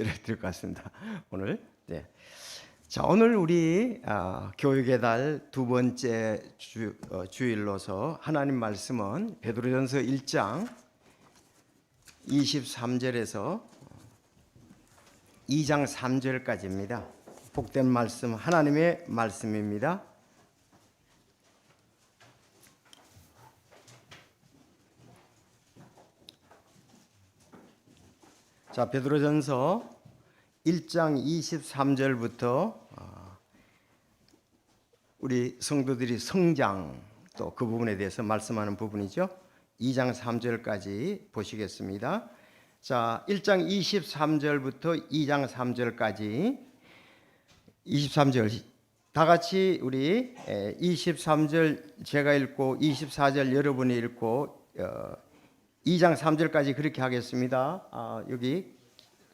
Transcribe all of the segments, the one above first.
이래야 될 것 같습니다. 오늘. 네. 자, 오늘 우리 교육의 달 두 번째 주일로서 하나님 말씀은 베드로전서 1장 23절에서 2장 3절까지입니다. 복된 말씀, 하나님의 말씀입니다. 자, 베드로전서 1장 23절부터 우리 성도들이 성장 또 그 부분에 대해서 말씀하는 부분이죠. 2장 3절까지 보시겠습니다. 자, 1장 23절부터 2장 3절까지 23절 다 같이 우리 23절 제가 읽고 24절 여러분이 읽고 2장 3절까지 그렇게 하겠습니다. 여기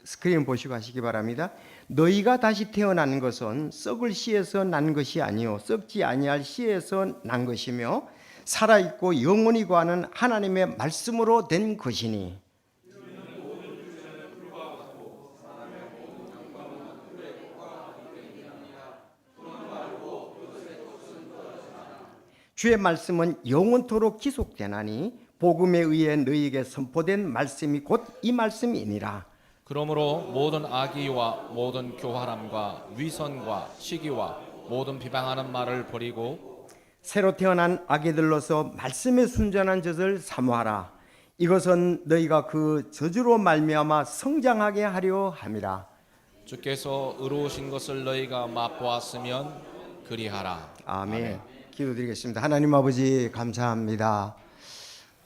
스크린 보시고 하시기 바랍니다. 너희가 다시 태어난 것은 썩을 씨에서 난 것이 아니요 썩지 아니할 씨에서 난 것이며 살아있고 영원히 거하는 하나님의 말씀으로 된 것이니 주의 말씀은 영원토록 지속되나니 복음에 의해 너희에게 선포된 말씀이 곧 이 말씀이니라. 그러므로 모든 악의와 모든 교활함과 위선과 시기와 모든 비방하는 말을 버리고 새로 태어난 아기들로서 말씀에 순전한 젖을 사모하라. 이것은 너희가 그 저주로 말미암아 성장하게 하려 함이라. 주께서 의로우신 것을 너희가 맛보았으면 그리하라. 아멘. 기도드리겠습니다. 하나님 아버지 감사합니다.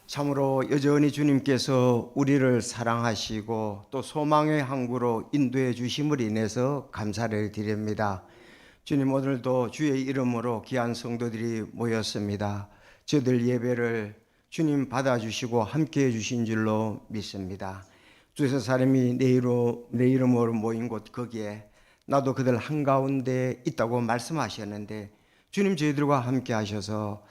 참으로 여전히 주님께서 우리를 사랑하시고 또 소망의 항구로 인도해 주심을 인해서 감사를 드립니다. 주님, 오늘도 주의 이름으로 귀한 성도들이 모였습니다. 저들 예배를 주님 받아주시고 함께해 주신 줄로 믿습니다. 주에서 사람이 내 이름으로 모인 곳 거기에 나도 그들 한가운데 있다고 말씀하셨는데 주님 저희들과 함께 하셔서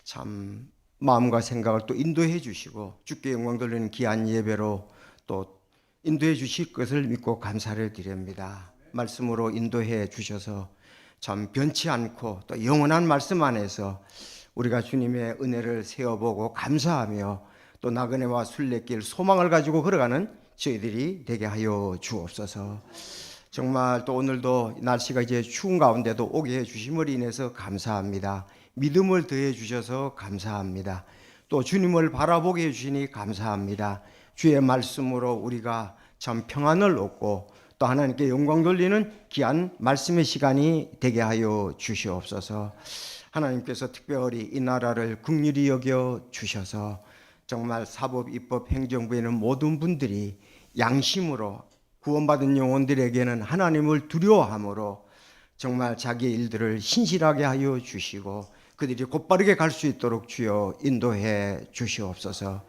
참 마음과 생각을 또 인도해 주시고 주께 영광 돌리는 귀한 예배로 또 인도해 주실 것을 믿고 감사를 드립니다. 말씀으로 인도해 주셔서 참 변치 않고 또 영원한 말씀 안에서 우리가 주님의 은혜를 세어보고 감사하며 또 나그네와 순례길 소망을 가지고 걸어가는 저희들이 되게 하여 주옵소서. 정말 또 오늘도 날씨가 이제 추운 가운데도 오게 해 주심을 인해서 감사합니다. 믿음을 더해 주셔서 감사합니다. 또 주님을 바라보게 해 주시니 감사합니다. 주의 말씀으로 우리가 참 평안을 얻고 또 하나님께 영광 돌리는 귀한 말씀의 시간이 되게 하여 주시옵소서. 하나님께서 특별히 이 나라를 긍휼히 여겨 주셔서 정말 사법, 입법, 행정부에 있는 모든 분들이 양심으로 구원받은 영혼들에게는 하나님을 두려워함으로 정말 자기의 일들을 신실하게 하여 주시고 그들이 곧바르게 갈 수 있도록 주여 인도해 주시옵소서.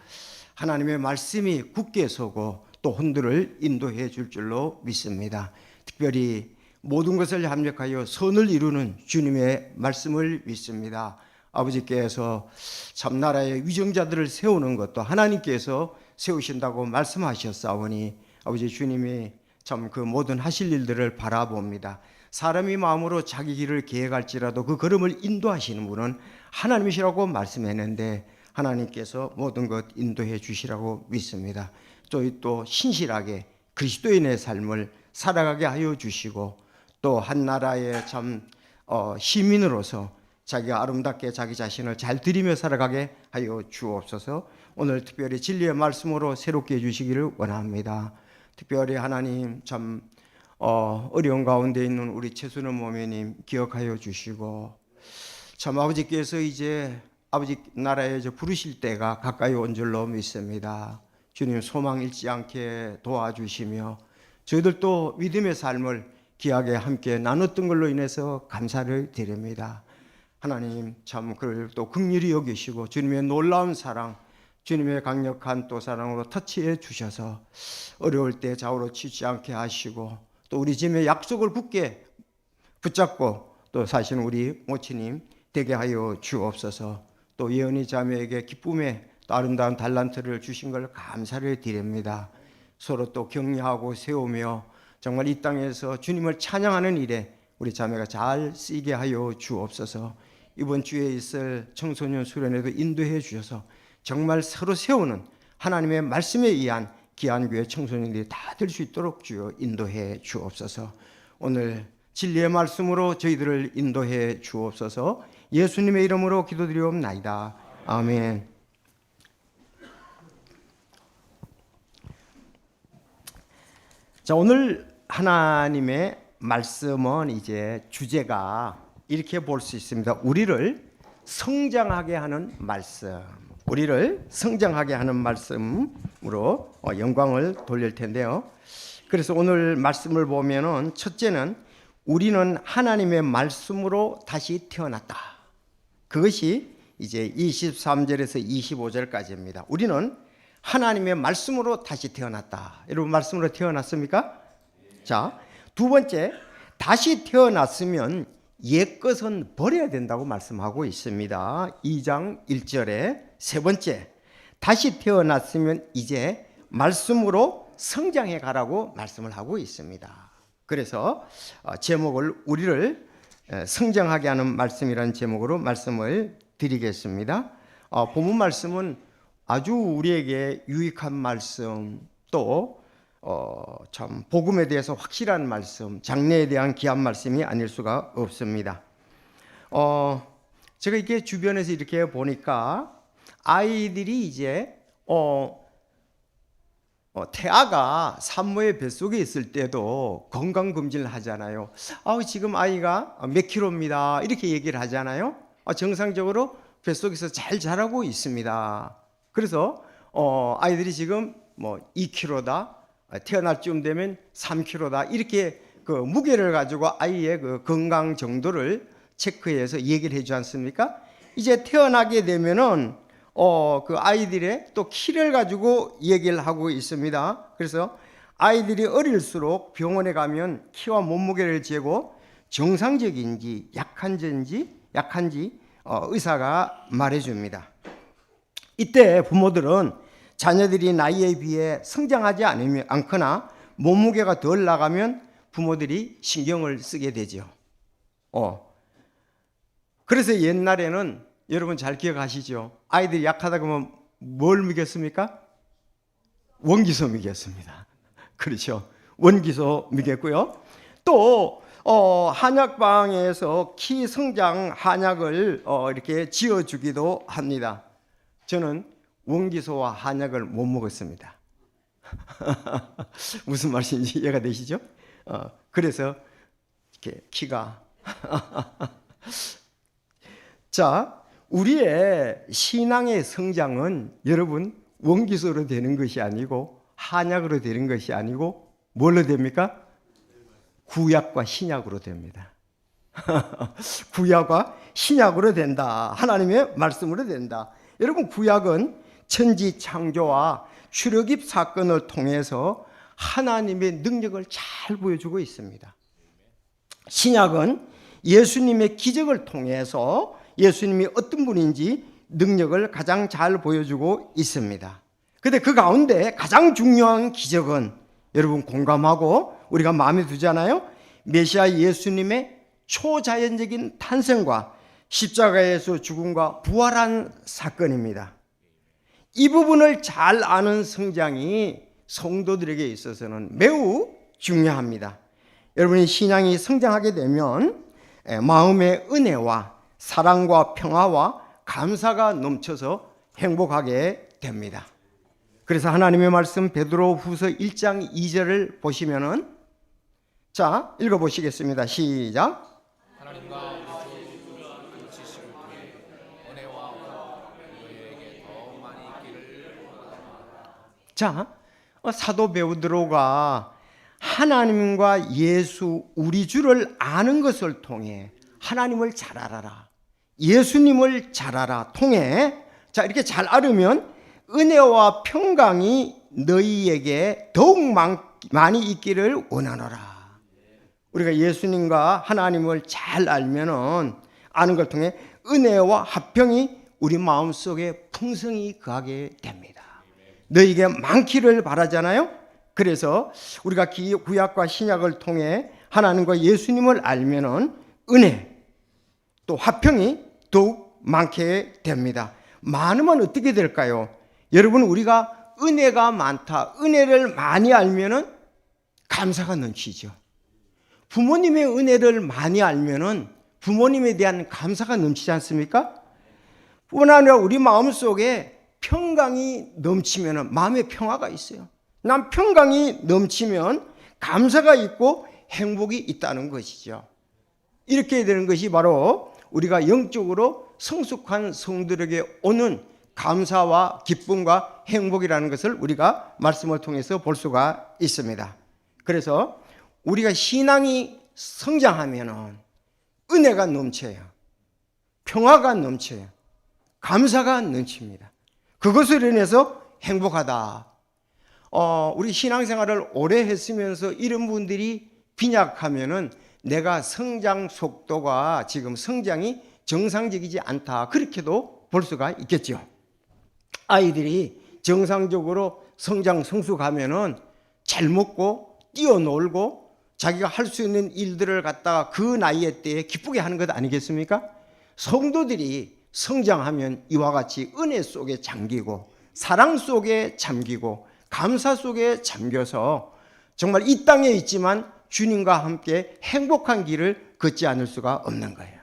하나님의 말씀이 굳게 서고 또 혼들을 인도해 줄 줄로 믿습니다. 특별히 모든 것을 합력하여 선을 이루는 주님의 말씀을 믿습니다. 아버지께서 참나라의 위정자들을 세우는 것도 하나님께서 세우신다고 말씀하셨사오니 아버지 주님이 참 그 모든 하실 일들을 바라봅니다. 사람이 마음으로 자기 길을 계획할지라도 그 걸음을 인도하시는 분은 하나님이시라고 말씀했는데 하나님께서 모든 것 인도해 주시라고 믿습니다. 또 신실하게 그리스도인의 삶을 살아가게 하여 주시고 또 한 나라의 참 시민으로서 자기가 아름답게 자기 자신을 잘 드리며 살아가게 하여 주옵소서. 오늘 특별히 진리의 말씀으로 새롭게 해주시기를 원합니다. 특별히 하나님 참 어려운 가운데 있는 우리 최순호 모매님 기억하여 주시고 참 아버지께서 이제 아버지 나라에 부르실 때가 가까이 온 줄로 믿습니다. 주님 소망 잃지 않게 도와주시며 저희들도 믿음의 삶을 귀하게 함께 나눴던 걸로 인해서 감사를 드립니다. 하나님 참 그를 또 긍휼히 여기시고 주님의 놀라운 사랑 주님의 강력한 또 사랑으로 터치해 주셔서 어려울 때 좌우로 치지 않게 하시고 또 우리 집의 약속을 굳게 붙잡고 또 사시는 우리 모친님 되게 하여 주옵소서. 또 예언이 자매에게 기쁨의 또 아름다운 달란트를 주신 걸 감사를 드립니다. 서로 또 격려하고 세우며 정말 이 땅에서 주님을 찬양하는 일에 우리 자매가 잘 쓰이게 하여 주옵소서. 이번 주에 있을 청소년 수련회도 인도해 주셔서 정말 서로 세우는 하나님의 말씀에 의한 귀한 교회 청소년들이 다 될 수 있도록 주여 인도해 주옵소서. 오늘 진리의 말씀으로 저희들을 인도해 주옵소서. 예수님의 이름으로 기도드리옵나이다. 아멘. 자, 오늘 하나님의 말씀은 이제 주제가 이렇게 볼 수 있습니다. 우리를 성장하게 하는 말씀. 우리를 성장하게 하는 말씀으로 영광을 돌릴 텐데요. 그래서 오늘 말씀을 보면은 첫째는 우리는 하나님의 말씀으로 다시 태어났다. 그것이 이제 23절에서 25절까지입니다. 우리는 하나님의 말씀으로 다시 태어났다. 여러분 말씀으로 태어났습니까? 자, 두 번째, 다시 태어났으면 옛것은 버려야 된다고 말씀하고 있습니다. 2장 1절에 세 번째, 다시 태어났으면 이제 말씀으로 성장해 가라고 말씀을 하고 있습니다. 그래서 제목을 우리를 성장하게 하는 말씀이라는 제목으로 말씀을 드리겠습니다. 본문 말씀은 아주 우리에게 유익한 말씀, 또 참 복음에 대해서 확실한 말씀, 장래에 대한 귀한 말씀이 아닐 수가 없습니다. 제가 이렇게 주변에서 이렇게 보니까 아이들이 이제 태아가 산모의 뱃속에 있을 때도 건강검진을 하잖아요. 지금 아이가 몇 킬로입니다 이렇게 얘기를 하잖아요. 정상적으로 뱃속에서 잘 자라고 있습니다. 그래서 아이들이 지금 뭐 2kg다, 태어날 쯤 되면 3kg다, 이렇게 그 무게를 가지고 아이의 그 건강 정도를 체크해서 얘기를 해주지 않습니까? 이제 태어나게 되면은 그 아이들의 또 키를 가지고 얘기를 하고 있습니다. 그래서 아이들이 어릴수록 병원에 가면 키와 몸무게를 재고 정상적인지 약한지 의사가 말해줍니다. 이때 부모들은 자녀들이 나이에 비해 성장하지 않거나 몸무게가 덜 나가면 부모들이 신경을 쓰게 되죠. 그래서 옛날에는 여러분 잘 기억하시죠? 아이들이 약하다 그러면 뭘 먹였습니까? 원기소 먹였습니다. 그렇죠. 원기소 먹였고요. 또 한약방에서 키 성장 한약을 이렇게 지어주기도 합니다. 저는 원기소와 한약을 못 먹었습니다. 무슨 말씀인지 이해가 되시죠? 그래서 이렇게 키가 자, 우리의 신앙의 성장은 여러분 원기소로 되는 것이 아니고 한약으로 되는 것이 아니고 뭘로 됩니까? 구약과 신약으로 됩니다. 구약과 신약으로 된다. 하나님의 말씀으로 된다. 여러분 구약은 천지 창조와 출애굽 사건을 통해서 하나님의 능력을 잘 보여주고 있습니다. 신약은 예수님의 기적을 통해서 예수님이 어떤 분인지 능력을 가장 잘 보여주고 있습니다. 그런데 그 가운데 가장 중요한 기적은 여러분 공감하고 우리가 마음에 두잖아요. 메시아 예수님의 초자연적인 탄생과 십자가에서 죽음과 부활한 사건입니다. 이 부분을 잘 아는 성장이 성도들에게 있어서는 매우 중요합니다. 여러분이 신앙이 성장하게 되면 마음의 은혜와 사랑과 평화와 감사가 넘쳐서 행복하게 됩니다. 그래서 하나님의 말씀 베드로후서 1장 2절을 보시면은 자, 읽어보시겠습니다. 시작. 하나님과 우리 주 지식을 통해 은혜와 너희에게 더 많이 있기를 원하노라. 자, 사도 베드로가 하나님과 예수 우리 주를 아는 것을 통해 하나님을 잘 알아라, 예수님을 잘 알아 통해 자 이렇게 잘 알으면 은혜와 평강이 너희에게 더욱 많이 있기를 원하노라. 우리가 예수님과 하나님을 잘 알면은 아는 걸 통해 은혜와 화평이 우리 마음속에 풍성히 거하게 됩니다. 너희에게 많기를 바라잖아요. 그래서 우리가 구약과 신약을 통해 하나님과 예수님을 알면은 은혜 또 화평이 더욱 많게 됩니다. 많으면 어떻게 될까요? 여러분, 우리가 은혜가 많다, 은혜를 많이 알면은 감사가 넘치죠. 부모님의 은혜를 많이 알면은 부모님에 대한 감사가 넘치지 않습니까? 뿐 아니라 우리 마음속에 평강이 넘치면 마음에 평화가 있어요. 난 평강이 넘치면 감사가 있고 행복이 있다는 것이죠. 이렇게 되는 것이 바로 우리가 영적으로 성숙한 성들에게 오는 감사와 기쁨과 행복이라는 것을 우리가 말씀을 통해서 볼 수가 있습니다. 그래서 우리가 신앙이 성장하면 은혜가 넘쳐요. 평화가 넘쳐요. 감사가 넘칩니다. 그것을 인해서 행복하다. 우리 신앙생활을 오래 했으면서 이런 분들이 빈약하면은 내가 성장 속도가 지금 성장이 정상적이지 않다. 그렇게도 볼 수가 있겠죠. 아이들이 정상적으로 성장 성숙하면은 잘 먹고 뛰어놀고 자기가 할 수 있는 일들을 갖다가 그 나이에 때에 기쁘게 하는 것 아니겠습니까? 성도들이 성장하면 이와 같이 은혜 속에 잠기고 사랑 속에 잠기고 감사 속에 잠겨서 정말 이 땅에 있지만 주님과 함께 행복한 길을 걷지 않을 수가 없는 거예요.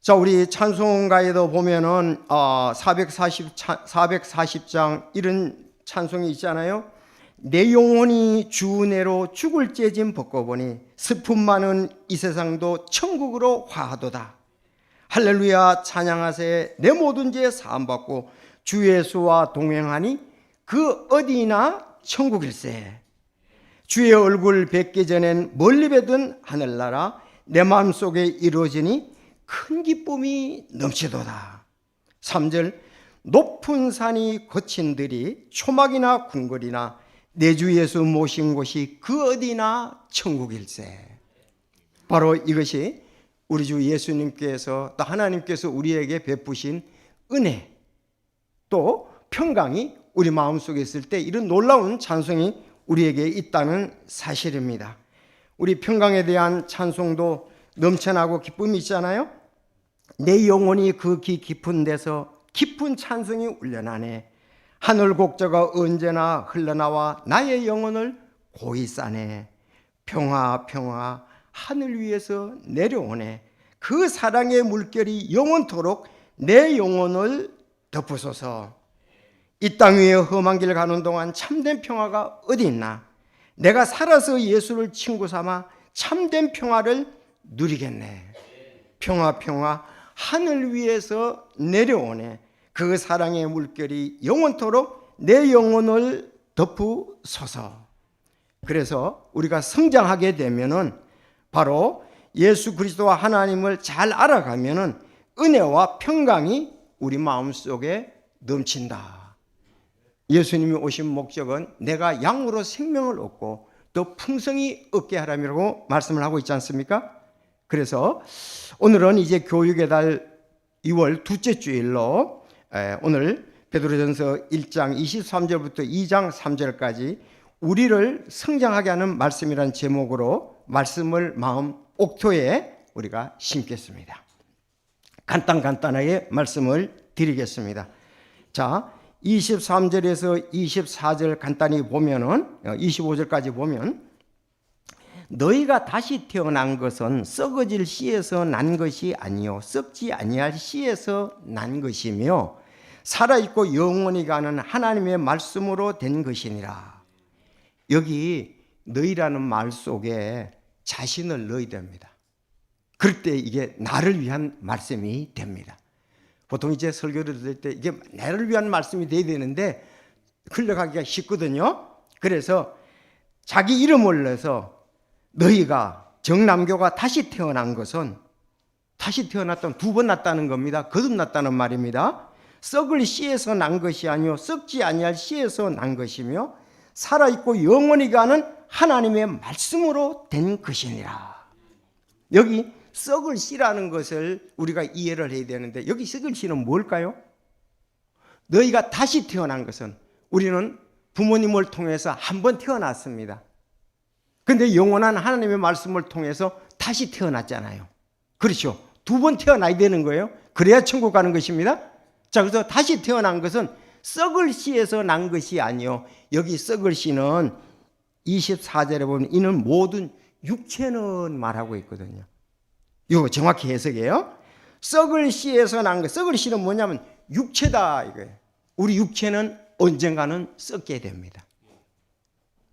자, 우리 찬송가에도 보면은 440장 이런 찬송이 있잖아요. 내 영혼이 주 은혜로 죽을 죄짐 벗고보니 슬픔 많은 이 세상도 천국으로 화하도다. 할렐루야 찬양하세. 내 모든 죄 사함받고 주 예수와 동행하니 그 어디나 천국일세. 주의 얼굴 뵙기 전엔 멀리 뵈던 하늘나라 내 마음속에 이루어지니 큰 기쁨이 넘치도다. 3절 높은 산이 거친 들이 초막이나 궁궐이나 내 주 예수 모신 곳이 그 어디나 천국일세. 바로 이것이 우리 주 예수님께서 또 하나님께서 우리에게 베푸신 은혜 또 평강이 우리 마음속에 있을 때 이런 놀라운 찬송이 우리에게 있다는 사실입니다. 우리 평강에 대한 찬송도 넘쳐나고 기쁨이 있잖아요. 내 영혼이 그 깊은 데서 깊은 찬송이 울려나네. 하늘 곡저가 언제나 흘러나와 나의 영혼을 고이 싸네. 평화 평화 하늘 위에서 내려오네. 그 사랑의 물결이 영원토록 내 영혼을 덮으소서. 이 땅 위에 험한 길 가는 동안 참된 평화가 어디 있나? 내가 살아서 예수를 친구 삼아 참된 평화를 누리겠네. 평화 평화 하늘 위에서 내려오네. 그 사랑의 물결이 영원토록 내 영혼을 덮으소서. 그래서 우리가 성장하게 되면은 바로 예수 그리스도와 하나님을 잘 알아가면은 은혜와 평강이 우리 마음속에 넘친다. 예수님이 오신 목적은 내가 양으로 생명을 얻고 더 풍성히 얻게 하라고 말씀을 하고 있지 않습니까? 그래서 오늘은 이제 교육의 달 2월 둘째 주일로 오늘 베드로전서 1장 23절부터 2장 3절까지 우리를 성장하게 하는 말씀이라는 제목으로 말씀을 마음 옥토에 우리가 심겠습니다. 간단하게 말씀을 드리겠습니다. 자, 23절에서 24절 간단히 보면은 25절까지 보면 너희가 다시 태어난 것은 썩어질 씨에서 난 것이 아니요 썩지 아니할 씨에서 난 것이며 살아있고 영원히 가는 하나님의 말씀으로 된 것이니라. 여기 너희라는 말 속에 자신을 넣어야 됩니다. 그럴 때 이게 나를 위한 말씀이 됩니다. 보통 이제 설교를 들을 때 이게 나를 위한 말씀이 돼야 되는데 흘러가기가 쉽거든요. 그래서 자기 이름을 내서 너희가 정남교가 다시 태어난 것은 다시 태어났다면 두 번 났다는 겁니다. 거듭났다는 말입니다. 썩을 씨에서 난 것이 아니요 썩지 아니할 씨에서 난 것이며 살아있고 영원히 가는 하나님의 말씀으로 된 것이니라. 여기 썩을 씨라는 것을 우리가 이해를 해야 되는데 여기 썩을 씨는 뭘까요? 너희가 다시 태어난 것은, 우리는 부모님을 통해서 한 번 태어났습니다. 그런데 영원한 하나님의 말씀을 통해서 다시 태어났잖아요. 그렇죠? 두 번 태어나야 되는 거예요. 그래야 천국 가는 것입니다. 자, 그래서 다시 태어난 것은 썩을 씨에서 난 것이 아니요. 여기 썩을 씨는 24절에 보면 이는 모든 육체는 말하고 있거든요. 이거 정확히 해석이에요. 썩을 씨에서 난 것. 썩을 씨는 뭐냐면 육체다 이거예요. 우리 육체는 언젠가는 썩게 됩니다.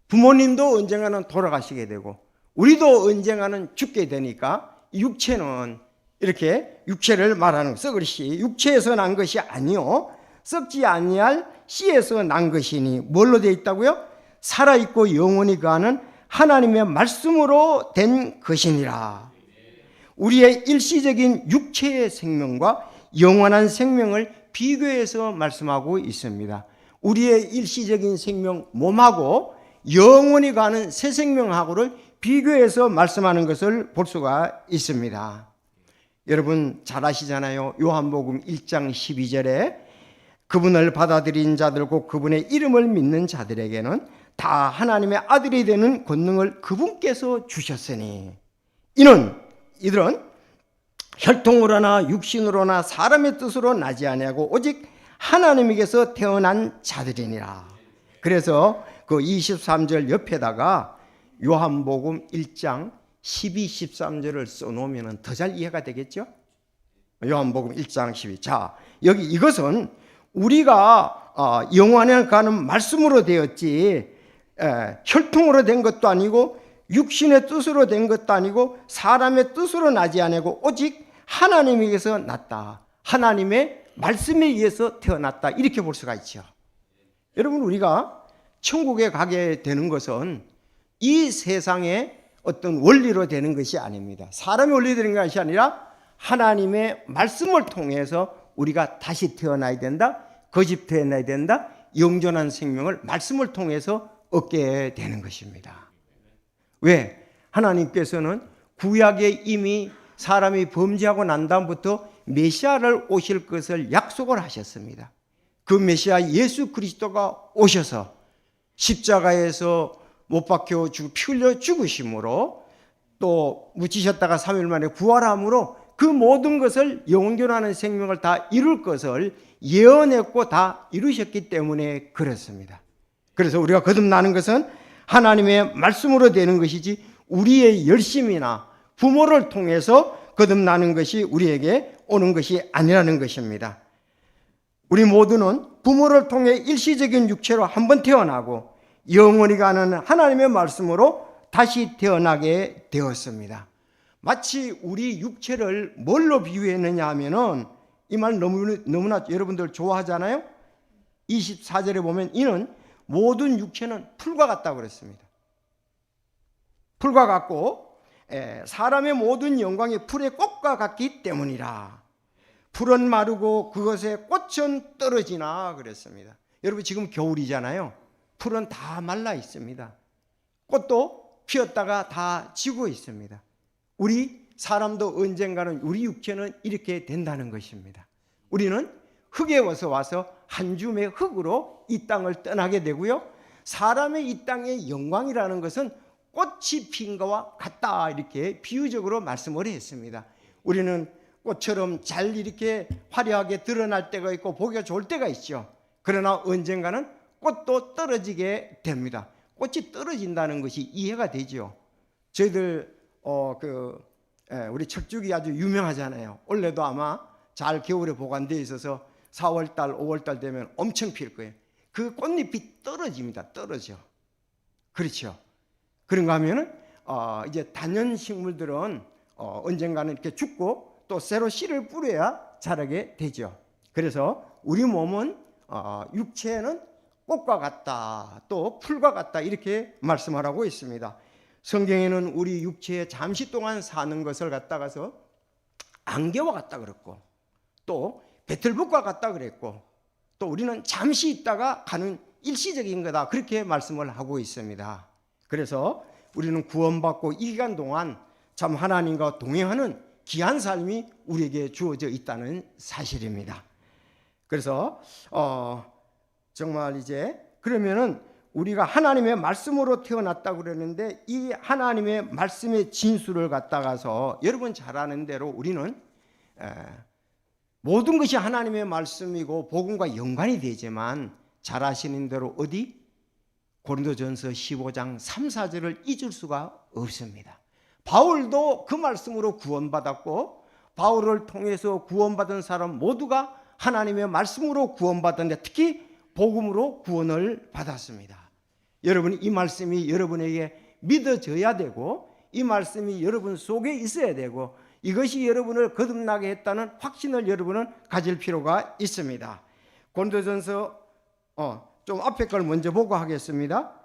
부모님도 언젠가는 돌아가시게 되고 우리도 언젠가는 죽게 되니까 육체는 이렇게 육체를 말하는 썩을 씨, 육체에서 난 것이 아니요 썩지 아니할 씨에서 난 것이니 뭘로 되어 있다고요? 살아있고 영원히 가는 하나님의 말씀으로 된 것이니라. 우리의 일시적인 육체의 생명과 영원한 생명을 비교해서 말씀하고 있습니다. 우리의 일시적인 생명 몸하고 영원히 가는 새 생명하고를 비교해서 말씀하는 것을 볼 수가 있습니다. 여러분 잘 아시잖아요. 요한복음 1장 12절에 그분을 받아들인 자들 곧 그분의 이름을 믿는 자들에게는 다 하나님의 아들이 되는 권능을 그분께서 주셨으니 이들은 혈통으로나 육신으로나 사람의 뜻으로 나지 아니하고 오직 하나님에게서 태어난 자들이니라. 그래서 그 23절 옆에다가 요한복음 1장 12, 13절을 써놓으면 더 잘 이해가 되겠죠? 요한복음 1장 12. 자, 여기 이것은 우리가 영원에 가는 말씀으로 되었지 혈통으로 된 것도 아니고 육신의 뜻으로 된 것도 아니고 사람의 뜻으로 나지 아니고 오직 하나님에게서 났다. 하나님의 말씀에 의해서 태어났다. 이렇게 볼 수가 있죠. 여러분 우리가 천국에 가게 되는 것은 이 세상의 어떤 원리로 되는 것이 아닙니다. 사람의 원리로 되는 것이 아니라 하나님의 말씀을 통해서 우리가 다시 태어나야 된다. 거듭 태어나야 된다. 영존한 생명을 말씀을 통해서 얻게 되는 것입니다. 왜? 하나님께서는 구약에 이미 사람이 범죄하고 난 다음부터 메시아를 오실 것을 약속을 하셨습니다. 그 메시아 예수 그리스도가 오셔서 십자가에서 못 박혀 피 흘려 죽으심으로 또 묻히셨다가 3일 만에 부활함으로 그 모든 것을 영존하는 생명을 다 이룰 것을 예언했고 다 이루셨기 때문에 그렇습니다. 그래서 우리가 거듭나는 것은 하나님의 말씀으로 되는 것이지 우리의 열심이나 부모를 통해서 거듭나는 것이 우리에게 오는 것이 아니라는 것입니다. 우리 모두는 부모를 통해 일시적인 육체로 한번 태어나고 영원히 가는 하나님의 말씀으로 다시 태어나게 되었습니다. 마치 우리 육체를 뭘로 비유했느냐 하면은 이 말 너무나 여러분들 좋아하잖아요. 24절에 보면 이는 모든 육체는 풀과 같다고 그랬습니다. 풀과 같고 사람의 모든 영광이 풀의 꽃과 같기 때문이라. 풀은 마르고 그것의 꽃은 떨어지나 그랬습니다. 여러분 지금 겨울이잖아요. 풀은 다 말라 있습니다. 꽃도 피었다가 다 지고 있습니다. 우리 사람도 언젠가는 우리 육체는 이렇게 된다는 것입니다. 우리는 흙에 와서 한 줌의 흙으로 이 땅을 떠나게 되고요. 사람의 이 땅의 영광이라는 것은 꽃이 핀 것과 같다 이렇게 비유적으로 말씀을 했습니다. 우리는 꽃처럼 잘 이렇게 화려하게 드러날 때가 있고 보기가 좋을 때가 있죠. 그러나 언젠가는 꽃도 떨어지게 됩니다. 꽃이 떨어진다는 것이 이해가 되죠. 저희들 우리 철쭉이 아주 유명하잖아요. 원래도 아마 잘 겨울에 보관되어 있어서 4월달, 5월달 되면 엄청 필 거예요. 그 꽃잎이 떨어집니다. 떨어져. 그렇죠. 그런가 하면은 이제 단연식물들은 언젠가는 이렇게 죽고 또 새로 씨를 뿌려야 자라게 되죠. 그래서 우리 몸은 육체는 꽃과 같다, 또 풀과 같다 이렇게 말씀을 하고 있습니다. 성경에는 우리 육체에 잠시 동안 사는 것을 갖다가서 안개와 같다 그랬고 또 배틀북과 같다 그랬고 또 우리는 잠시 있다가 가는 일시적인 거다 그렇게 말씀을 하고 있습니다. 그래서 우리는 구원받고 이 기간 동안 참 하나님과 동행하는 귀한 삶이 우리에게 주어져 있다는 사실입니다. 그래서 정말 이제 그러면은 우리가 하나님의 말씀으로 태어났다고 그러는데 이 하나님의 말씀의 진수를 갖다가서 여러분 잘 아는 대로 우리는 모든 것이 하나님의 말씀이고 복음과 연관이 되지만 잘 아시는 대로 어디? 고린도전서 15장 3, 4절을 잊을 수가 없습니다. 바울도 그 말씀으로 구원받았고 바울을 통해서 구원받은 사람 모두가 하나님의 말씀으로 구원받았는데 특히 복음으로 구원을 받았습니다. 여러분 이 말씀이 여러분에게 믿어져야 되고 이 말씀이 여러분 속에 있어야 되고 이것이 여러분을 거듭나게 했다는 확신을 여러분은 가질 필요가 있습니다. 고린도전서 좀 앞에 걸 먼저 보고 하겠습니다.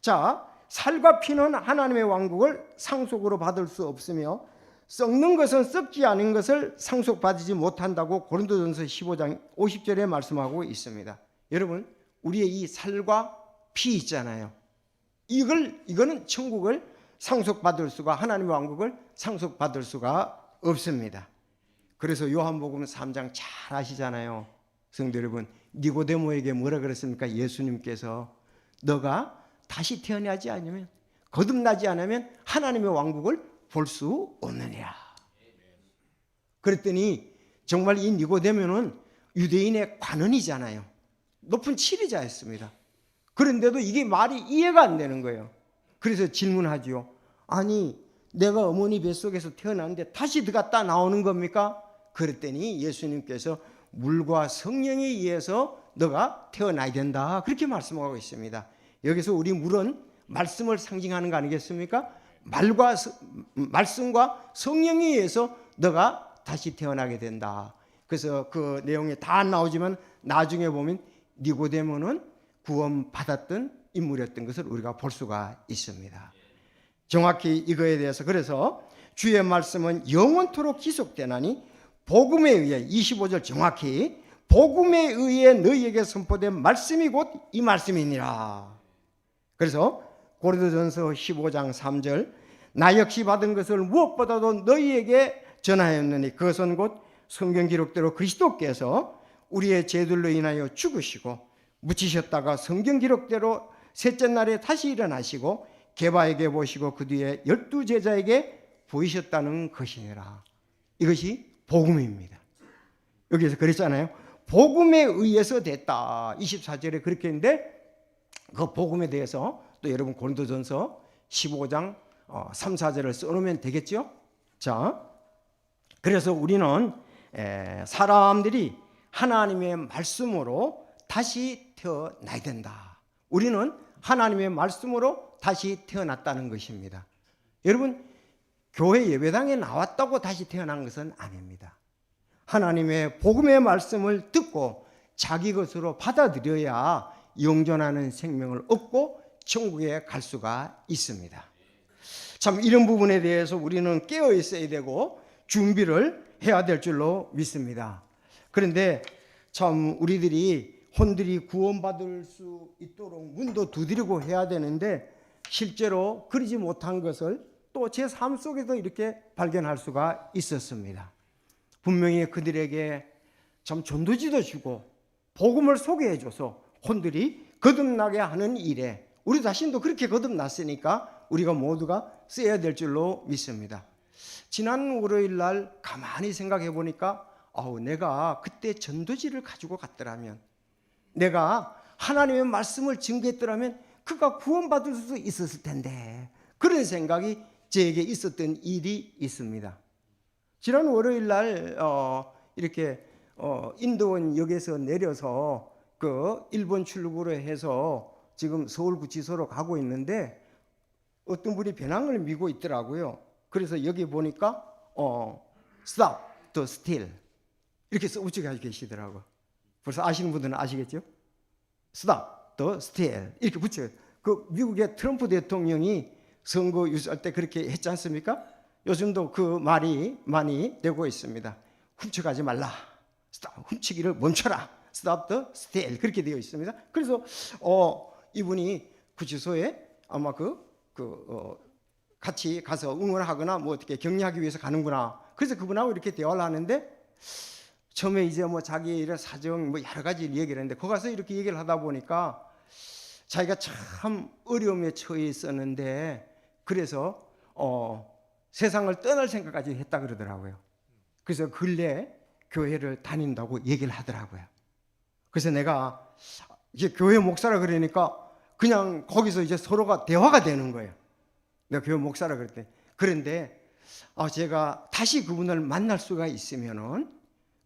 자, 살과 피는 하나님의 왕국을 상속으로 받을 수 없으며 썩는 것은 썩지 않은 것을 상속받지 못한다고 고린도전서 15장 50절에 말씀하고 있습니다. 여러분 우리의 이 살과 피 있잖아요. 이거는 천국을 상속받을 수가 하나님의 왕국을 상속받을 수가 없습니다. 그래서 요한복음 3장 잘 아시잖아요. 성도 여러분 니고데모에게 뭐라 그랬습니까? 예수님께서 너가 다시 태어나지 않으면 거듭나지 않으면 하나님의 왕국을 볼 수 없느냐. 그랬더니 정말 이 니고데모는 유대인의 관원이잖아요. 높은 지리자였습니다. 그런데도 이게 말이 이해가 안 되는 거예요. 그래서 질문하지요. 아니 내가 어머니 뱃속에서 태어났는데 다시 들어갔다 나오는 겁니까? 그랬더니 예수님께서 물과 성령에 의해서 너가 태어나야 된다 그렇게 말씀하고 있습니다. 여기서 우리 물은 말씀을 상징하는 거 아니겠습니까? 말씀과 성령에 의해서 너가 다시 태어나게 된다. 그래서 그 내용이 다 안 나오지만 나중에 보면 니고데모는 구원받았던 인물이었던 것을 우리가 볼 수가 있습니다. 정확히 이거에 대해서 그래서 주의 말씀은 영원토록 지속되나니 복음에 의해 25절 정확히 복음에 의해 너희에게 선포된 말씀이 곧 이 말씀이니라. 그래서 고린도전서 15장 3절 나 역시 받은 것을 무엇보다도 너희에게 전하였느니 그것은 곧 성경 기록대로 그리스도께서 우리의 죄들로 인하여 죽으시고 묻히셨다가 성경 기록대로 셋째 날에 다시 일어나시고 게바에게 보시고 그 뒤에 12제자에게 보이셨다는 것이니라. 이것이 복음입니다. 여기서 그랬잖아요. 복음에 의해서 됐다. 24절에 그렇게 했는데 그 복음에 대해서 또 여러분 고린도전서 15장 3, 4절을 써놓으면 되겠죠. 자, 그래서 우리는 사람들이 하나님의 말씀으로 다시 태어나야 된다. 우리는 하나님의 말씀으로 다시 태어났다는 것입니다. 여러분 교회 예배당에 나왔다고 다시 태어난 것은 아닙니다. 하나님의 복음의 말씀을 듣고 자기 것으로 받아들여야 영존하는 생명을 얻고 천국에 갈 수가 있습니다. 참 이런 부분에 대해서 우리는 깨어 있어야 되고 준비를 해야 될 줄로 믿습니다. 그런데 참 우리들이 혼들이 구원받을 수 있도록 문도 두드리고 해야 되는데 실제로 그러지 못한 것을 또 제 삶 속에서 이렇게 발견할 수가 있었습니다. 분명히 그들에게 참 전도지도 주고 복음을 소개해줘서 혼들이 거듭나게 하는 일에 우리 자신도 그렇게 거듭났으니까 우리가 모두가 써야 될 줄로 믿습니다. 지난 월요일 날 가만히 생각해 보니까 내가 그때 전도지를 가지고 갔더라면 내가 하나님의 말씀을 증거했더라면 그가 구원받을 수 있었을 텐데 그런 생각이 저에게 있었던 일이 있습니다. 지난 월요일 날 이렇게 인도원 역에서 내려서 그 일본 출구로 해서 지금 서울구치소로 가고 있는데 어떤 분이 배낭을 미고 있더라고요. 그래서 여기 보니까 stop the still 이렇게 써붙여 계시더라고요. 벌써 아시는 분들은 아시겠죠? stop the still 이렇게 붙여요. 그 미국의 트럼프 대통령이 선거 유세할 때 그렇게 했지 않습니까? 요즘도 그 말이 많이 되고 있습니다. 훔쳐가지 말라. 훔치기를 멈춰라. Stop the steal. 그렇게 되어 있습니다. 그래서 이분이 구치소에 아마 같이 가서 응원하거나 뭐 어떻게 격려하기 위해서 가는구나. 그래서 그분하고 이렇게 대화를 하는데 처음에 이제 뭐 자기의 이런 사정 뭐 여러 가지 얘기를 했는데 거기 가서 이렇게 얘기를 하다 보니까 자기가 참 어려움에 처해 있었는데 그래서 세상을 떠날 생각까지 했다 그러더라고요. 그래서 근래 교회를 다닌다고 얘기를 하더라고요. 그래서 내가 이제 교회 목사라 그러니까 그냥 거기서 이제 서로가 대화가 되는 거예요. 내가 교회 목사라 그랬더니 그런데 제가 다시 그분을 만날 수가 있으면은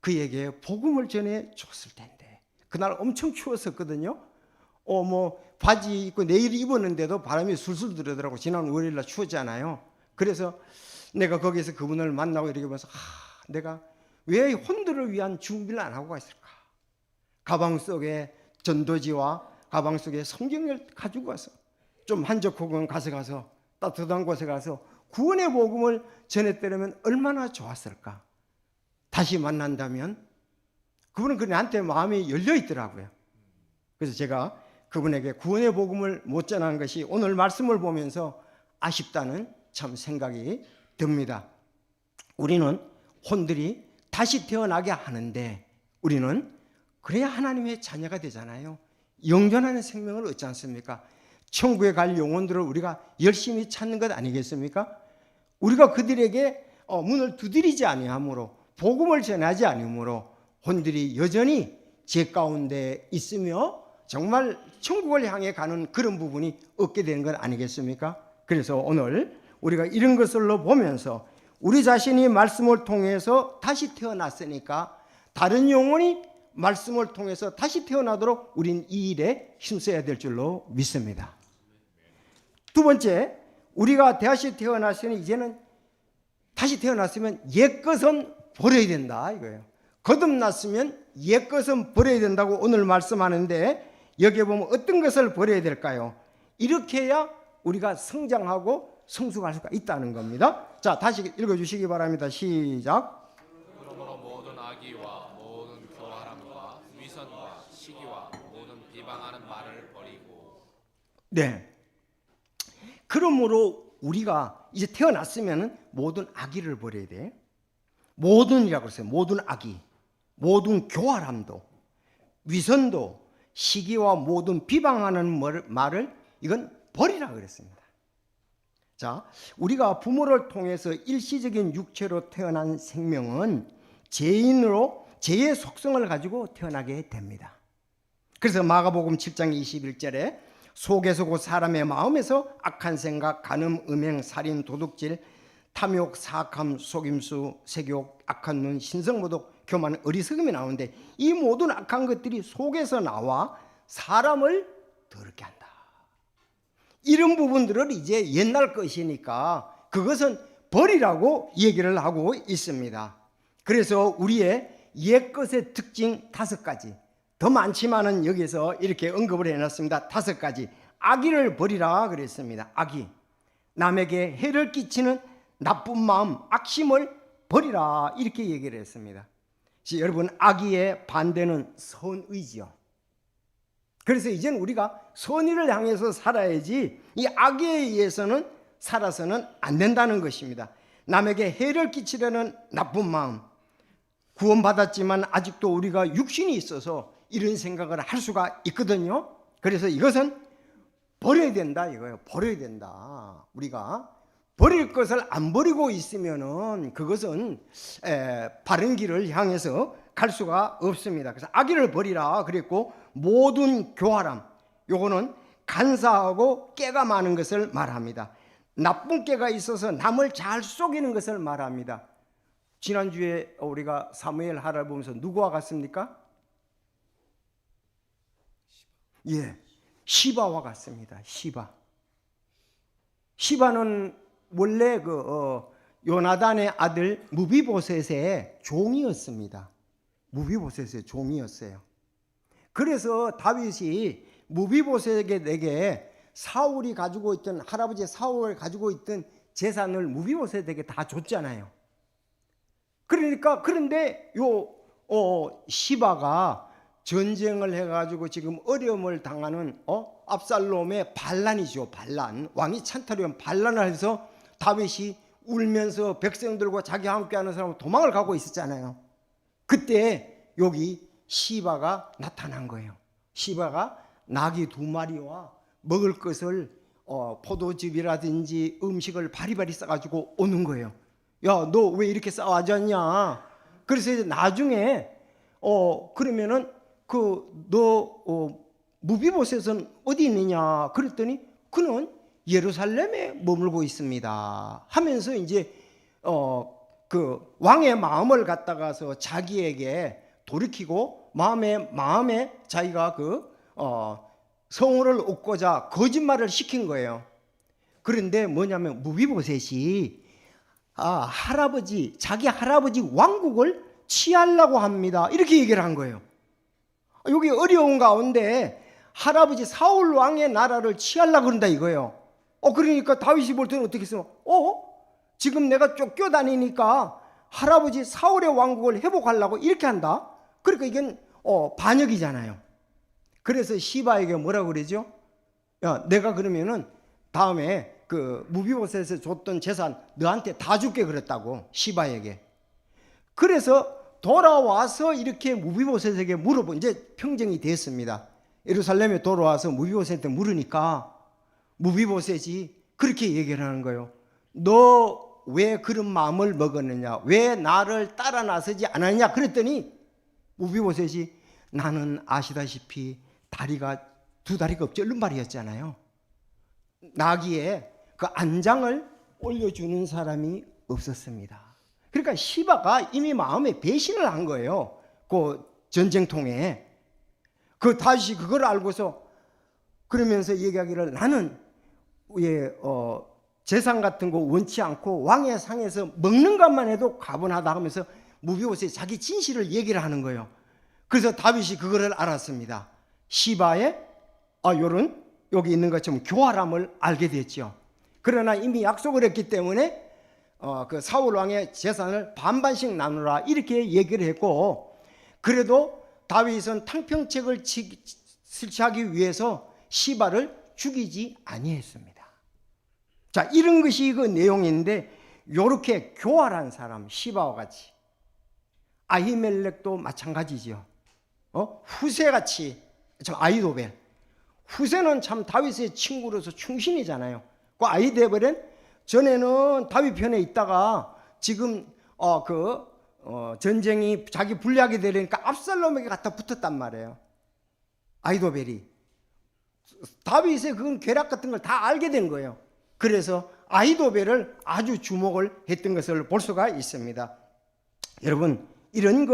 그에게 복음을 전해 줬을 텐데 그날 엄청 추웠었거든요. 뭐 바지 입고 내일 입었는데도 바람이 술술 들어오더라고. 지난 5일날 추웠잖아요. 그래서 내가 거기서 그분을 만나고 이렇게 보면서 내가 왜 혼들을 위한 준비를 안 하고 갔을까? 가방 속에 전도지와 가방 속에 성경을 가지고 가서 좀 한적하고 가서 따뜻한 곳에 가서 구원의 복음을 전했더라면 얼마나 좋았을까? 다시 만난다면 그분은 나한테 마음이 열려 있더라고요. 그래서 제가 그분에게 구원의 복음을 못 전한 것이 오늘 말씀을 보면서 아쉽다는 참 생각이 듭니다. 우리는 혼들이 다시 태어나게 하는데 우리는 그래야 하나님의 자녀가 되잖아요. 영존하는 생명을 얻지 않습니까? 천국에 갈 영혼들을 우리가 열심히 찾는 것 아니겠습니까? 우리가 그들에게 문을 두드리지 아니하므로 복음을 전하지 않으므로 혼들이 여전히 죄 가운데 있으며 정말 천국을 향해 가는 그런 부분이 없게 되는 것 아니겠습니까? 그래서 오늘 우리가 이런 것을 보면서 우리 자신이 말씀을 통해서 다시 태어났으니까 다른 영혼이 말씀을 통해서 다시 태어나도록 우린 이 일에 힘써야 될 줄로 믿습니다. 두 번째, 우리가 다시 태어났으니 이제는 다시 태어났으면 옛것은 버려야 된다 이거예요. 거듭났으면 옛것은 버려야 된다고 오늘 말씀하는데 여기에 보면 어떤 것을 버려야 될까요? 이렇게 해야 우리가 성장하고 성숙할 수가 있다는 겁니다. 자, 다시 읽어주시기 바랍니다. 시작. 그러므로 모든 악의와 모든 교활함과 위선과 시기와 모든 비방하는 말을 버리고. 네. 그러므로 우리가 이제 태어났으면 모든 악의를 버려야 돼. 모든이라고 했어요. 모든 악의, 모든 교활함도, 위선도, 시기와 모든 비방하는 말을 이건 버리라 그랬습니다. 자, 우리가 부모를 통해서 일시적인 육체로 태어난 생명은 죄인으로 죄의 속성을 가지고 태어나게 됩니다. 그래서 마가복음 7장 21절에 속에서 곧 사람의 마음에서 악한 생각, 간음, 음행, 살인, 도둑질, 탐욕, 사악함, 속임수, 색욕, 악한 눈, 신성모독, 교만, 어리석음이 나오는데 이 모든 악한 것들이 속에서 나와 사람을 더럽게 한다. 이런 부분들을 이제 옛날 것이니까 그것은 버리라고 얘기를 하고 있습니다. 그래서 우리의 옛것의 특징 5가지, 더 많지만은 여기서 이렇게 언급을 해놨습니다. 5가지. 악의를 버리라 그랬습니다. 악의, 남에게 해를 끼치는 나쁜 마음, 악심을 버리라 이렇게 얘기를 했습니다. 여러분, 악의의 반대는 선의지요. 그래서 이제는 우리가 선의를 향해서 살아야지 이 악에 의해서는 살아서는 안 된다는 것입니다. 남에게 해를 끼치려는 나쁜 마음, 구원받았지만 아직도 우리가 육신이 있어서 이런 생각을 할 수가 있거든요. 그래서 이것은 버려야 된다 이거예요. 버려야 된다. 우리가 버릴 것을 안 버리고 있으면은 그것은 바른 길을 향해서 갈 수가 없습니다. 그래서 악의를 버리라 그랬고, 모든 교활함, 요거는 간사하고 깨가 많은 것을 말합니다. 나쁜 깨가 있어서 남을 잘 속이는 것을 말합니다. 지난주에 우리가 사무엘 하를 보면서 누구와 같습니까? 예, 시바와 같습니다. 시바는 원래 요나단의 아들 무비보셋의 종이었습니다. 무비보셋의 종이었어요. 그래서 다윗이 무비보셋에게 사울이 가지고 있던, 할아버지 사울이 가지고 있던 재산을 무비보셋에게 다 줬잖아요. 그러니까 그런데 시바가 전쟁을 해가지고 지금 어려움을 당하는 압살롬의 반란이죠. 반란, 왕이 찬탈하면 반란을 해서 다윗이 울면서 백성들과 자기 함께하는 사람으로 도망을 가고 있었잖아요. 그때 여기 시바가 나타난 거예요. 시바가 나귀 2마리와 먹을 것을 포도즙이라든지 음식을 바리바리 싸가지고 오는 거예요. 야, 너 왜 이렇게 싸가지 않냐? 그래서 이제 나중에 그러면은 무비보셋은 어디 있느냐? 그랬더니 그는 예루살렘에 머물고 있습니다. 하면서 이제 그 왕의 마음을 갖다가서 자기에게 돌이키고 마음에 자기가 성호를 얻고자 거짓말을 시킨 거예요. 그런데 뭐냐면 무비보셋이 자기 할아버지 왕국을 취하려고 합니다. 이렇게 얘기를 한 거예요. 여기 어려운 가운데 할아버지 사울 왕의 나라를 취하려고 그런다 이거예요. 그러니까 다윗이 볼 때는 어떻게 했어요? 지금 내가 쫓겨다니니까 할아버지 사울의 왕국을 회복하려고 이렇게 한다. 그러니까 이건 반역이잖아요. 그래서 시바에게 뭐라고 그러죠? 야, 내가 그러면은 다음에 그 무비보셋에 줬던 재산 너한테 다 줄게 그랬다고, 시바에게. 그래서 돌아와서 이렇게 무비보셋에게 이제 평정이 됐습니다. 예루살렘에 돌아와서 무비보셋한테 물으니까 무비보셋이 그렇게 얘기를 하는 거예요. 너 왜 그런 마음을 먹었느냐? 왜 나를 따라 나서지 않았느냐? 그랬더니 무비보셋이 나는 아시다시피 두 다리가 없지 얼른발이었잖아요. 나귀에 그 안장을 올려주는 사람이 없었습니다. 그러니까 시바가 이미 마음에 배신을 한 거예요. 그 전쟁통에. 그 다윗이 그걸 알고서 그러면서 얘기하기를 나는 재산 같은 거 원치 않고 왕의 상에서 먹는 것만 해도 가분하다 하면서 무비보셋이 자기 진실을 얘기를 하는 거예요. 그래서 다윗이 그거를 알았습니다. 시바의 요런 여기 있는 것처럼 교활함을 알게 됐죠. 그러나 이미 약속을 했기 때문에 그 사울 왕의 재산을 반반씩 나누라 이렇게 얘기를 했고, 그래도 다윗은 탕평책을 설치하기 위해서 시바를 죽이지 아니했습니다. 자, 이런 것이 그 내용인데, 이렇게 교활한 사람 시바와 같이, 아히멜렉도 마찬가지죠. 후세같이, 참 아이도벨, 후세는 참 다윗의 친구로서 충신이잖아요. 그 아이도벨은 전에는 다윗 편에 있다가 지금 전쟁이 자기 불리하게 되려니까 압살롬에게 갖다 붙었단 말이에요. 아이도벨이 다윗의 그 괴락 같은 걸 다 알게 된 거예요. 그래서 아이도벨을 아주 주목을 했던 것을 볼 수가 있습니다. 여러분, 이런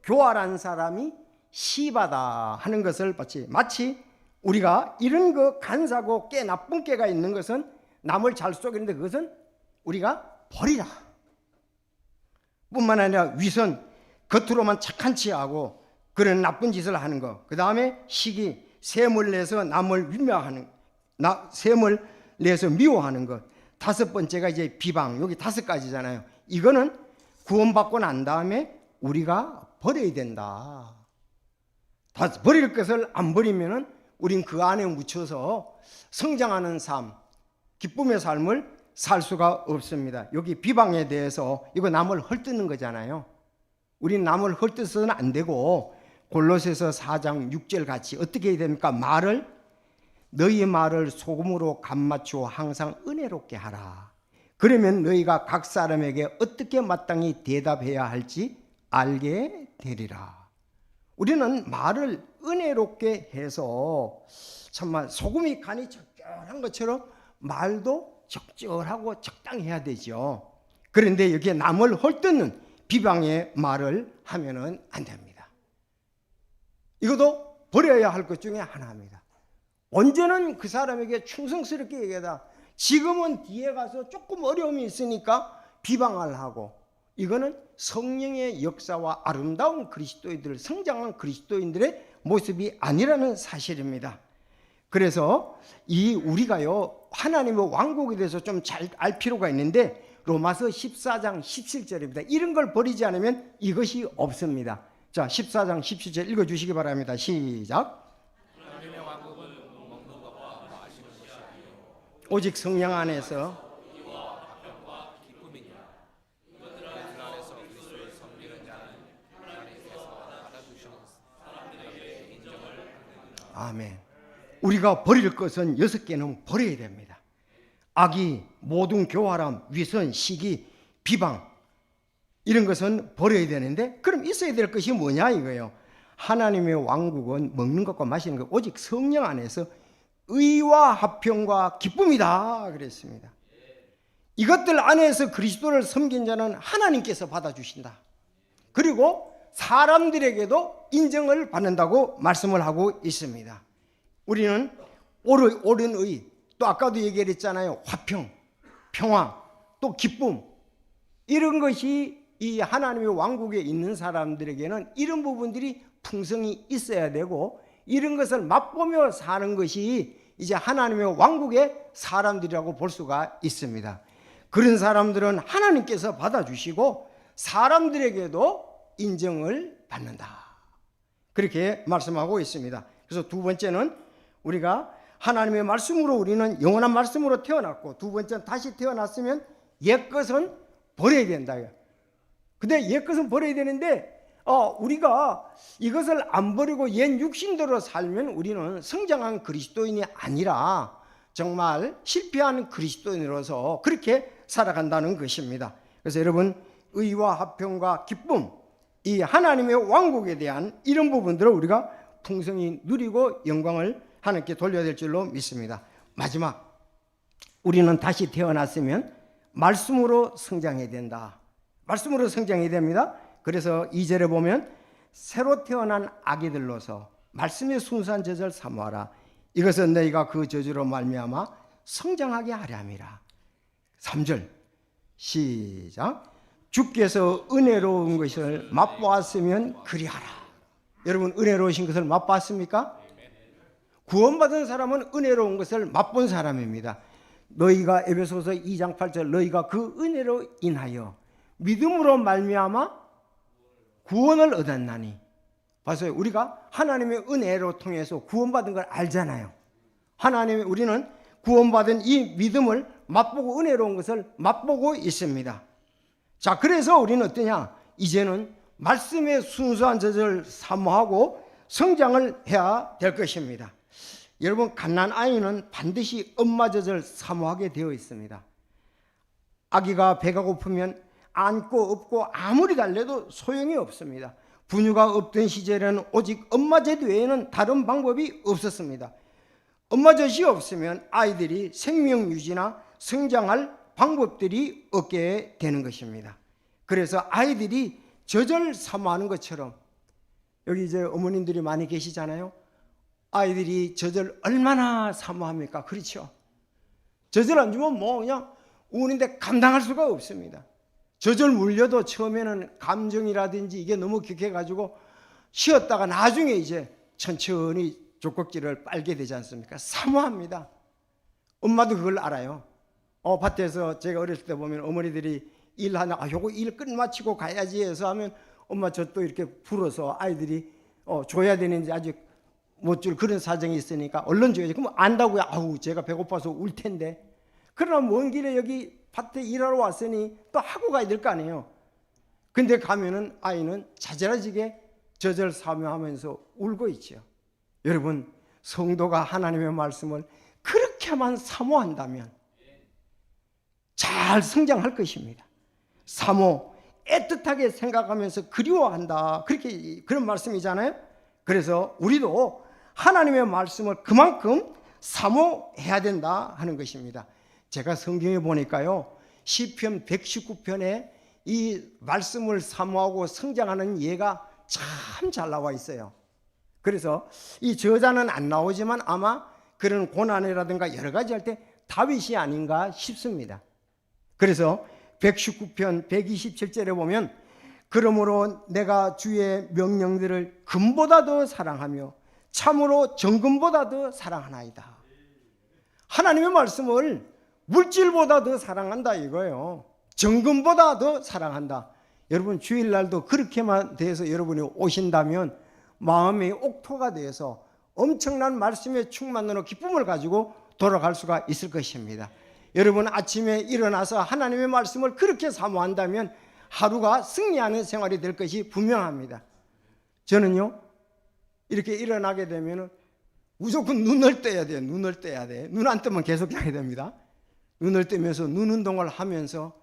교활한 사람이 시바다 하는 것을 마치 우리가 이런 간사고 꽤 나쁜 깨가 있는 것은 남을 잘 속이는데 그것은 우리가 버리라. 뿐만 아니라 위선, 겉으로만 착한 체하고 그런 나쁜 짓을 하는 것. 그 다음에 시기, 셈을 내서 남을 셈을 내서 미워하는 것. 5번째가 이제 비방. 여기 5가지잖아요. 이거는 구원받고 난 다음에 우리가 버려야 된다. 버릴 것을 안 버리면은 우린 그 안에 묻혀서 성장하는 삶, 기쁨의 삶을 살 수가 없습니다. 여기 비방에 대해서 이거 남을 헐뜯는 거잖아요. 우린 남을 헐뜯어서는 안 되고, 골로새서 4장 6절 같이 어떻게 해야 됩니까? 너희의 말을 소금으로 간 맞추어 항상 은혜롭게 하라. 그러면 너희가 각 사람에게 어떻게 마땅히 대답해야 할지 알게 되리라. 우리는 말을 은혜롭게 해서 정말 소금이 간이 적절한 것처럼 말도 적절하고 적당해야 되죠. 그런데 여기에 남을 헐뜯는 비방의 말을 하면은 안 됩니다. 이것도 버려야 할 것 중에 하나입니다. 언제는 그 사람에게 충성스럽게 얘기하다, 지금은 뒤에 가서 조금 어려움이 있으니까 비방을 하고, 이거는 성령의 역사와 아름다운 그리스도인들, 성장한 그리스도인들의 모습이 아니라는 사실입니다. 그래서 우리가요 하나님의 왕국에 대해서 좀 잘 알 필요가 있는데, 로마서 14장 17절입니다. 이런 걸 버리지 않으면 이것이 없습니다. 자, 14장 17절 읽어주시기 바랍니다. 시작. 하나님의 왕국은 먹는 것과 마시는 것이 아니요 오직 성령 안에서 기쁨이니라. 이것들 안에서 그리스도의 섬기는 자는 하나님의 우리가 버릴 것은 6개는 버려야 됩니다. 악의, 모든 교활함, 위선, 시기, 비방, 이런 것은 버려야 되는데, 그럼 있어야 될 것이 뭐냐 이거예요. 하나님의 왕국은 먹는 것과 마시는 것, 오직 성령 안에서 의와 화평과 기쁨이다 그랬습니다. 이것들 안에서 그리스도를 섬긴 자는 하나님께서 받아주신다. 그리고 사람들에게도 인정을 받는다고 말씀을 하고 있습니다. 우리는 옳은 의, 또 아까도 얘기했잖아요. 화평, 평화, 또 기쁨, 이런 것이 이 하나님의 왕국에 있는 사람들에게는 이런 부분들이 풍성히 있어야 되고, 이런 것을 맛보며 사는 것이 이제 하나님의 왕국의 사람들이라고 볼 수가 있습니다. 그런 사람들은 하나님께서 받아주시고 사람들에게도 인정을 받는다, 그렇게 말씀하고 있습니다. 그래서 두 번째는 우리가 하나님의 말씀으로 우리는 영원한 말씀으로 태어났고, 두 번째는 다시 태어났으면 옛것은 버려야 된다. 근데 옛것은 버려야 되는데 우리가 이것을 안 버리고 옛 육신대로 살면 우리는 성장한 그리스도인이 아니라 정말 실패한 그리스도인으로서 그렇게 살아간다는 것입니다. 그래서 여러분, 의와 화평과 기쁨, 이 하나님의 왕국에 대한 이런 부분들을 우리가 풍성히 누리고 영광을 하나님께 돌려야 될 줄로 믿습니다. 마지막, 우리는 다시 태어났으면 말씀으로 성장해야 된다. 말씀으로 성장해야 됩니다. 그래서 2절에 보면 새로 태어난 아기들로서 말씀의 순수한 젖을 사모하라. 이것은 너희가 그 젖으로 말미암아 성장하게 하려 함이라. 3절 시작. 주께서 은혜로운 것을 맛보았으면 그리하라. 여러분, 은혜로우신 것을 맛보았습니까? 구원받은 사람은 은혜로운 것을 맛본 사람입니다. 너희가 에베소서 2장 8절 너희가 그 은혜로 인하여 믿음으로 말미암아 구원을 얻었나니. 봐서요, 우리가 하나님의 은혜로 통해서 구원받은 걸 알잖아요. 우리는 구원받은 이 믿음을 맛보고 은혜로운 것을 맛보고 있습니다. 자, 그래서 우리는 어떠냐? 이제는 말씀의 순수한 젖을 사모하고 성장을 해야 될 것입니다. 여러분, 갓난 아이는 반드시 엄마 젖을 사모하게 되어 있습니다. 아기가 배가 고프면 안고 업고 아무리 달래도 소용이 없습니다. 분유가 없던 시절에는 오직 엄마 젖 외에는 다른 방법이 없었습니다. 엄마 젖이 없으면 아이들이 생명 유지나 성장할 방법들이 없게 되는 것입니다. 그래서 아이들이 젖을 사모하는 것처럼, 여기 이제 어머님들이 많이 계시잖아요. 아이들이 젖을 얼마나 사모합니까? 그렇죠? 젖을 안 주면 그냥 우는데 감당할 수가 없습니다. 젖을 물려도 처음에는 감정이라든지 이게 너무 격해가지고 쉬었다가 나중에 이제 천천히 젖꼭지를 빨게 되지 않습니까? 사모합니다. 엄마도 그걸 알아요. 밭에서 제가 어렸을 때 보면 어머니들이 일하나, 요거 일 끝마치고 가야지 해서 하면 엄마 젖도 이렇게 불어서 아이들이 줘야 되는지 아직 못 줄 그런 사정이 있으니까 얼른 줘야지. 그럼 안다고요. 아우, 제가 배고파서 울 텐데. 그러나 먼 길에 여기 밭에 일하러 왔으니 또 하고 가야 될 거 아니에요. 근데 가면은 아이는 자잘하지게 젖을 사모하면서 울고 있죠. 여러분, 성도가 하나님의 말씀을 그렇게만 사모한다면 잘 성장할 것입니다. 사모, 애틋하게 생각하면서 그리워한다, 그런 말씀이잖아요. 그래서 우리도 하나님의 말씀을 그만큼 사모해야 된다 하는 것입니다. 제가 성경에 보니까요, 시편 119편에 이 말씀을 사모하고 성장하는 예가 참 잘 나와 있어요. 그래서 이 저자는 안 나오지만 아마 그런 고난이라든가 여러 가지 할 때 다윗이 아닌가 싶습니다. 그래서 119편 127절에 보면 그러므로 내가 주의 명령들을 금보다 더 사랑하며 참으로 정금보다 더 사랑하나이다. 하나님의 말씀을 물질보다 더 사랑한다 이거예요. 정금보다 더 사랑한다. 여러분, 주일날도 그렇게만 돼서 여러분이 오신다면 마음의 옥토가 돼서 엄청난 말씀의 충만으로 기쁨을 가지고 돌아갈 수가 있을 것입니다. 여러분, 아침에 일어나서 하나님의 말씀을 그렇게 사모한다면 하루가 승리하는 생활이 될 것이 분명합니다. 저는요, 이렇게 일어나게 되면 무조건 눈을 떼야 돼요. 눈을 떼야 돼. 눈 안 뜨면 계속 자게 됩니다. 눈을 뜨면서 눈 운동을 하면서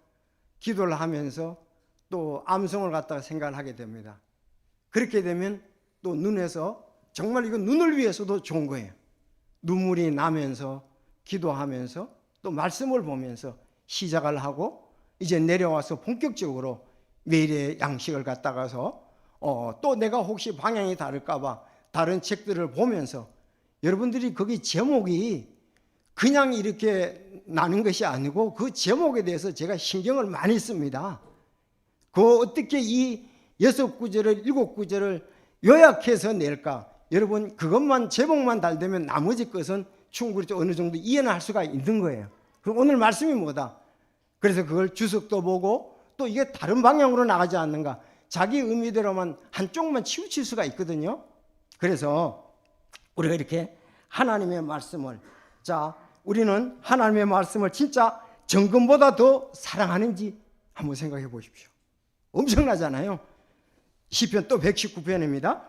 기도를 하면서 또 암송을 갖다가 생각을 하게 됩니다. 그렇게 되면 또 눈에서 정말 이건 눈을 위해서도 좋은 거예요. 눈물이 나면서 기도하면서 또 말씀을 보면서 시작을 하고 이제 내려와서 본격적으로 매일의 양식을 갖다가서 또 내가 혹시 방향이 다를까 봐 다른 책들을 보면서 여러분들이 거기 제목이 그냥 이렇게 나는 것이 아니고 그 제목에 대해서 제가 신경을 많이 씁니다. 그 어떻게 이 6구절을 7구절을 요약해서 낼까? 여러분 그것만 제목만 잘 되면 나머지 것은 충분히 어느 정도 이해는 할 수가 있는 거예요. 그럼 오늘 말씀이 뭐다? 그래서 그걸 주석도 보고 또 이게 다른 방향으로 나가지 않는가? 자기 의미대로만 한쪽만 치우칠 수가 있거든요. 그래서 우리가 이렇게 하나님의 말씀을 우리는 하나님의 말씀을 진짜 정금보다 더 사랑하는지 한번 생각해 보십시오. 엄청나잖아요. 시편 또 119편입니다.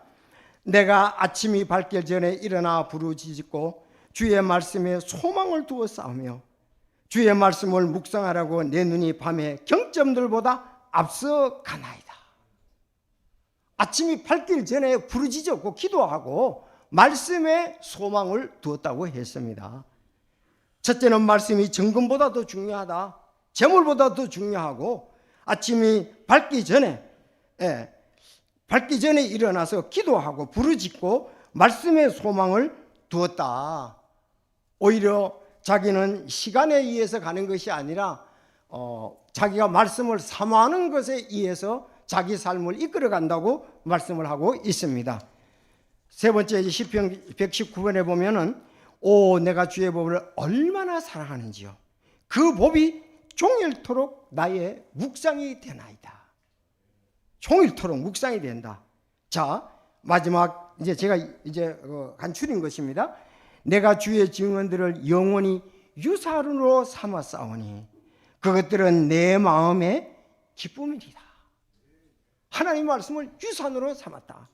내가 아침이 밝기 전에 일어나 부르짖고 주의 말씀에 소망을 두어 싸우며 주의 말씀을 묵상하라고 내 눈이 밤에 경점들보다 앞서 가나이다. 아침이 밝기 전에 부르짖었고 기도하고 말씀에 소망을 두었다고 했습니다. 첫째는 말씀이 정금보다 더 중요하다. 재물보다 더 중요하고 아침이 밝기 전에 일어나서 기도하고 부르짖고 말씀에 소망을 두었다. 오히려 자기는 시간에 의해서 가는 것이 아니라 자기가 말씀을 사모하는 것에 의해서 자기 삶을 이끌어 간다고 말씀을 하고 있습니다. 세 번째 시편 119편에 보면은 내가 주의 법을 얼마나 사랑하는지요. 그 법이 종일토록 나의 묵상이 되나이다. 종일토록 묵상이 된다. 자, 마지막 제가 간추린 것입니다. 내가 주의 증언들을 영원히 유산으로 삼았사오니 그것들은 내 마음의 기쁨이리라. 하나님 말씀을 유산으로 삼았다.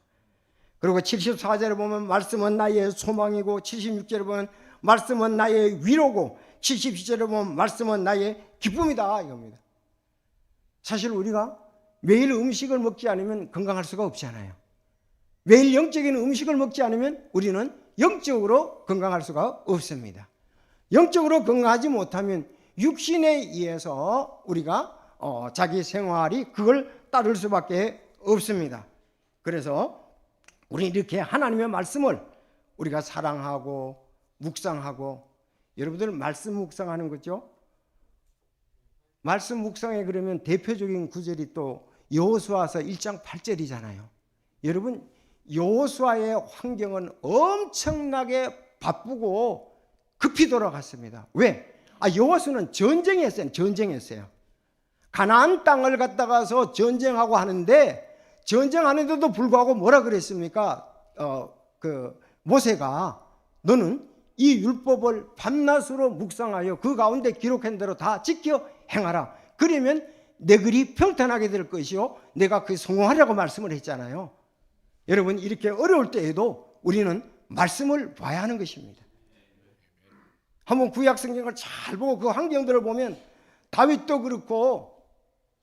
그리고 74절에 보면 말씀은 나의 소망이고 76절에 보면 말씀은 나의 위로고 77절에 보면 말씀은 나의 기쁨이다 이겁니다. 사실 우리가 매일 음식을 먹지 않으면 건강할 수가 없잖아요. 매일 영적인 음식을 먹지 않으면 우리는 영적으로 건강할 수가 없습니다. 영적으로 건강하지 못하면 육신에 의해서 우리가 자기 생활이 그걸 따를 수밖에 없습니다. 그래서 우리 이렇게 하나님의 말씀을 우리가 사랑하고 묵상하고, 여러분들 말씀 묵상하는 거죠? 말씀 묵상에 그러면 대표적인 구절이 또 여호수아서 1장 8절이잖아요. 여러분 여호수아의 환경은 엄청나게 바쁘고 급히 돌아갔습니다. 왜? 여호수아는 전쟁했어요. 가나안 땅을 갖다가서 전쟁하고 하는데, 전쟁하는데도 불구하고 뭐라 그랬습니까? 모세가 너는 이 율법을 밤낮으로 묵상하여 그 가운데 기록한 대로 다 지켜 행하라. 그러면 내 글이 평탄하게 될 것이요 내가 그 성공하라고 말씀을 했잖아요. 여러분 이렇게 어려울 때에도 우리는 말씀을 봐야 하는 것입니다. 한번 구약 성경을 잘 보고 그 환경들을 보면 다윗도 그렇고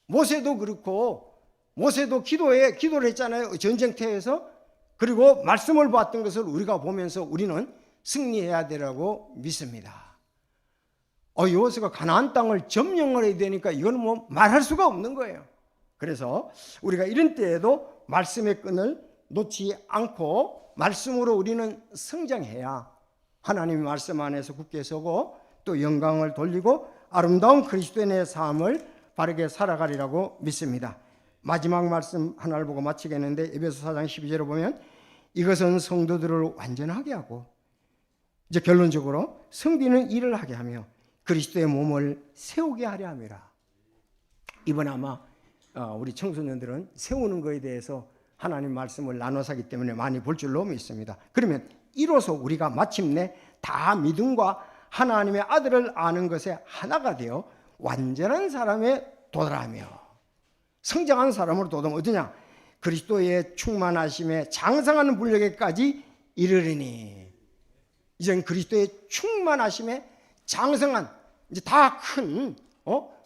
모세도 그렇고, 모세도 기도를 했잖아요. 전쟁터에서. 그리고 말씀을 봤던 것을 우리가 보면서 우리는 승리해야 되라고 믿습니다. 여호수아가 가나안 땅을 점령을 해야 되니까 이거는 뭐 말할 수가 없는 거예요. 그래서 우리가 이런 때에도 말씀의 끈을 놓지 않고 말씀으로 우리는 성장해야 하나님의 말씀 안에서 굳게 서고 또 영광을 돌리고 아름다운 그리스도인의 삶을 바르게 살아가리라고 믿습니다. 마지막 말씀 하나를 보고 마치겠는데, 에베소 4장 12절을 보면 이것은 성도들을 완전하게 하고, 이제 결론적으로 성비는 일을 하게 하며 그리스도의 몸을 세우게 하려 함이라. 이번에 아마 우리 청소년들은 세우는 것에 대해서 하나님 말씀을 나눠서 하기 때문에 많이 볼 줄로 믿습니다. 그러면 이로써 우리가 마침내 다 믿음과 하나님의 아들을 아는 것에 하나가 되어 완전한 사람에 도달하며, 성장한 사람으로 도달하면 어디냐? 그리스도의 충만하심에 장성하는 분량에까지 이르리니. 이젠 그리스도의 충만하심에 장성한 이제 다 큰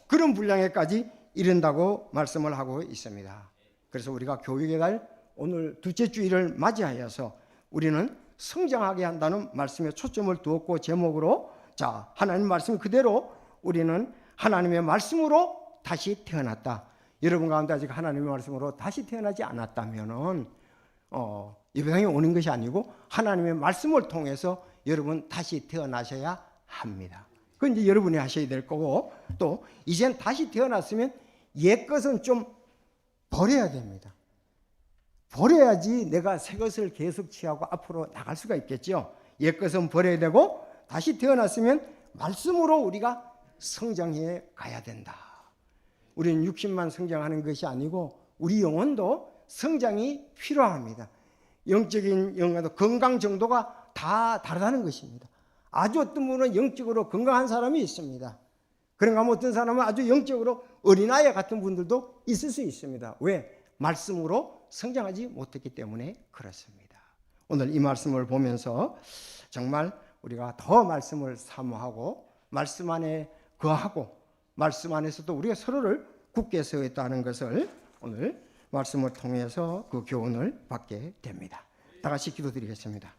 그런 분량에까지 이른다고 말씀을 하고 있습니다. 그래서 우리가 교육의 달 오늘 둘째 주일을 맞이하여서 우리는 성장하게 한다는 말씀에 초점을 두었고 제목으로 자 하나님 말씀 그대로 우리는 하나님의 말씀으로 다시 태어났다. 여러분 가운데 아직 하나님의 말씀으로 다시 태어나지 않았다면은 예배당에 오는 것이 아니고 하나님의 말씀을 통해서 여러분 다시 태어나셔야 합니다. 그건 이제 여러분이 하셔야 될 거고 또 이젠 다시 태어났으면 옛 것은 좀 버려야 됩니다. 버려야지 내가 새 것을 계속 취하고 앞으로 나갈 수가 있겠죠. 옛 것은 버려야 되고 다시 태어났으면 말씀으로 우리가 성장해 가야 된다. 우리는 육신만 성장하는 것이 아니고 우리 영혼도 성장이 필요합니다. 영적인 영화도 건강 정도가 다 다르다는 것입니다. 아주 어떤 분은 영적으로 건강한 사람이 있습니다. 그런가 하면 어떤 사람은 아주 영적으로 어린아이 같은 분들도 있을 수 있습니다. 왜? 말씀으로 성장하지 못했기 때문에 그렇습니다. 오늘 이 말씀을 보면서 정말 우리가 더 말씀을 사모하고 말씀 안에 거하고 말씀 안에서도 우리가 서로를 굳게 세웠다는 것을 오늘 말씀을 통해서 그 교훈을 받게 됩니다. 다 같이 기도드리겠습니다.